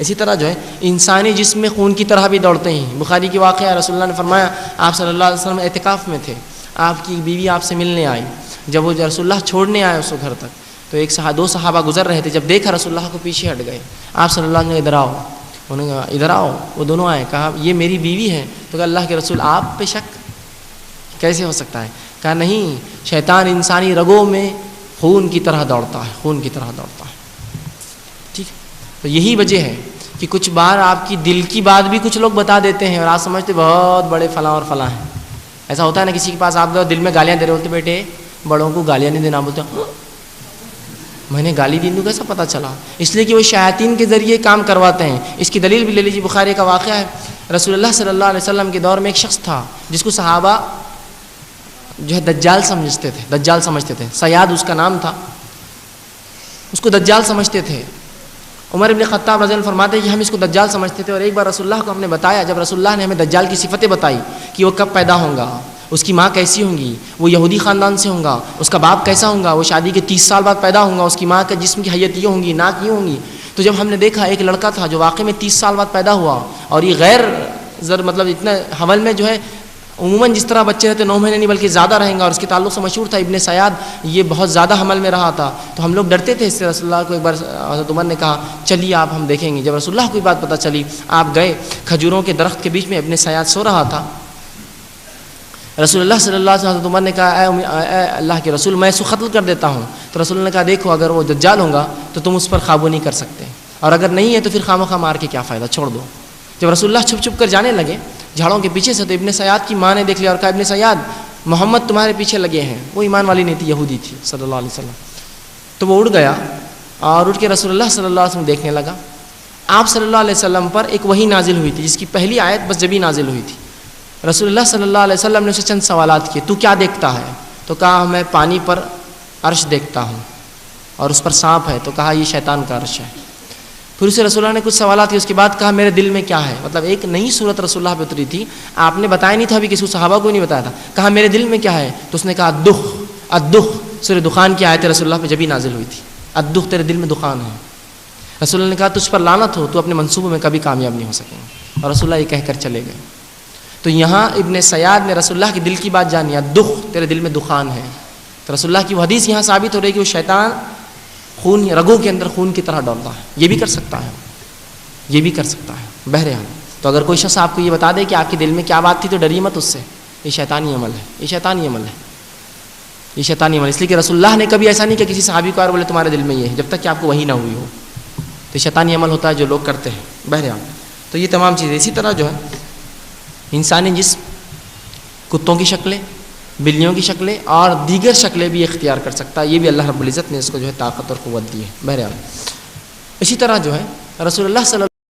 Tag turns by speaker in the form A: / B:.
A: اسی طرح جو ہے انسانی جسم میں خون کی طرح بھی دوڑتے ہیں. بخاری کی واقعہ رسول اللہ نے فرمایا آپ صلی اللہ علیہ وسلم اعتکاف میں تھے, آپ کی بیوی آپ سے ملنے آئی. جب وہ رسول اللہ چھوڑنے آئے اس کو گھر تک تو دو صحابہ گزر رہے تھے, جب دیکھا رسول اللہ کو پیچھے ہٹ گئے. آپ صلی اللہ علیہ وسلم ادھر آؤ, انہوں نے کہا ادھر آؤ. وہ دونوں آئے, کہا یہ میری بیوی ہے. تو کہا اللہ کے رسول آپ پہ شک کیسے ہو سکتا ہے؟ کہا نہیں, شیطان انسانی رگوں میں خون کی طرح دوڑتا ہے, خون کی طرح دوڑتا ہے. ٹھیک ہے, تو یہی وجہ ہے کہ کچھ بار آپ کی دل کی بات بھی کچھ لوگ بتا دیتے ہیں اور آپ سمجھتے بہت بڑے فلاں اور فلاں ہیں. ایسا ہوتا ہے نا, کسی کے پاس آپ دل میں گالیاں دے رہے ہوتے, بیٹے بڑوں کو گالیاں نہیں دینا, بولتے میں نے گالی دی, کیسا پتہ چلا؟ اس لیے کہ وہ شیاطین کے ذریعے کام کرواتے ہیں. اس کی دلیل بھی لے لیجیے, بخاری کا واقعہ ہے. رسول اللہ صلی اللہ علیہ وسلم کے دور میں ایک شخص تھا جس کو صحابہ جو ہے دجال سمجھتے تھے. سیاد اس کا نام تھا, اس کو دجال سمجھتے تھے. عمر ابن خطاب رضی اللہ عنہ فرماتے ہیں کہ ہم اس کو دجال سمجھتے تھے, اور ایک بار رسول اللہ کو ہم نے بتایا. جب رسول اللہ نے ہمیں دجال کی صفتیں بتائی کہ وہ کب پیدا ہوں گا, اس کی ماں کیسی ہوں گی, وہ یہودی خاندان سے ہوں گا, اس کا باپ کیسا ہوں گا, وہ شادی کے 30 سال بعد پیدا ہوں گا, اس کی ماں کا جسم کی حیت یہ ہوں گی, ناک یہ ہوں گی. تو جب ہم نے دیکھا ایک لڑکا تھا جو واقعی میں 30 سال بعد پیدا ہوا, اور یہ غیر مطلب اتنا حمل میں جو ہے عموماً جس طرح بچے رہتے 9 مہینے نہیں بلکہ زیادہ رہیں گا, اور اس کے تعلق سے مشہور تھا ابن سیاد, یہ بہت زیادہ حمل میں رہا تھا. تو ہم لوگ ڈرتے تھے اس سے. رسول اللہ کو ایک بار حضرت عمر نے کہا چلیے آپ ہم دیکھیں گے. جب رسول اللہ کو یہ بات پتہ چلی, آپ گئے. کھجوروں کے درخت کے بیچ میں ابن سیاد سو رہا تھا. رسول اللہ صلی اللہ علیہ وسلم, حضرت عمر نے کہا اے اللہ کے رسول, میں اس کو قتل کر دیتا ہوں. تو رسول اللہ نے کہا دیکھو اگر وہ دجال ہوگا تو تم اس پر قابو نہیں کر سکتے, اور اگر نہیں ہے تو پھر خامخواہ مار کے کیا فائدہ, چھوڑ دو. جب رسول اللہ چھپ چھپ کر جانے لگے جھاڑوں کے پیچھے سے, تو ابن سیاد کی ماں نے دیکھ لیا اور کہا ابن سیاد محمد تمہارے پیچھے لگے ہیں. وہ ایمان والی نہیں تھی, یہودی تھی صلی اللہ علیہ وسلم. تو وہ اڑ گیا اور اٹھ کے رسول اللہ صلی اللہ علیہ وسلم دیکھنے لگا. آپ صلی اللہ علیہ وسلم پر ایک وحی نازل ہوئی تھی جس کی پہلی آیت بس جبھی نازل ہوئی تھی. رسول اللہ صلی اللہ علیہ وسلم نے اسے چند سوالات کیے, تو کیا دیکھتا ہے؟ تو کہا میں پانی پر عرش دیکھتا ہوں اور اس پر سانپ ہے. تو کہا یہ شیطان کا عرش ہے. پھر اسے رسول اللہ نے کچھ سوالات کیے, اس کے بعد کہا میرے دل میں کیا ہے. مطلب ایک نئی صورت رسول اللہ پہ اتری تھی, آپ نے بتایا نہیں تھا ابھی, کسی صحابہ کو نہیں بتایا تھا. کہا میرے دل میں کیا ہے؟ تو اس نے کہا الدخ. سورہ دخان کی آیت رسول اللہ پہ جبھی نازل ہوئی تھی, الدخ تیرے دل میں دخان ہے. رسول اللہ نے کہا تجھ پر لعنت ہو, تو اپنے منصوبوں میں کبھی کامیاب نہیں ہو سکیں گے. اور رسول اللہ یہ کہہ کر چلے گئے. تو یہاں ابن سیاد نے رسول اللہ کے دل کی بات جانی, الدخ تیرے دل میں دخان ہے. تو رسول اللہ کی وہ حدیث یہاں ثابت ہو رہی ہے کہ وہ شیطان خون رگوں کے اندر خون کی طرح ڈالتا ہے. یہ بھی کر سکتا ہے, یہ بھی کر سکتا ہے بہرحال. تو اگر کوئی شخص آپ کو یہ بتا دے کہ آپ کے دل میں کیا بات تھی تو ڈریے مت اس سے, یہ شیطانی عمل ہے, یہ شیطانی عمل ہے, یہ شیطانی عمل. اس لیے کہ رسول اللہ نے کبھی ایسا نہیں کہ کسی صحابی کو اور بولے تمہارے دل میں یہ ہے, جب تک کہ آپ کو وہی نہ ہوئی ہو. تو یہ شیطانی عمل ہوتا ہے جو لوگ کرتے ہیں بہرحال. تو یہ تمام چیزیں. اسی طرح جو ہے انسانی جسم کتوں کی شکلیں, بلیوں کی شکلیں اور دیگر شکلیں بھی اختیار کر سکتا ہے. یہ بھی اللہ رب العزت نے اس کو جو ہے طاقت اور قوت دی ہے بہرحال. اسی طرح جو ہے رسول اللہ صلی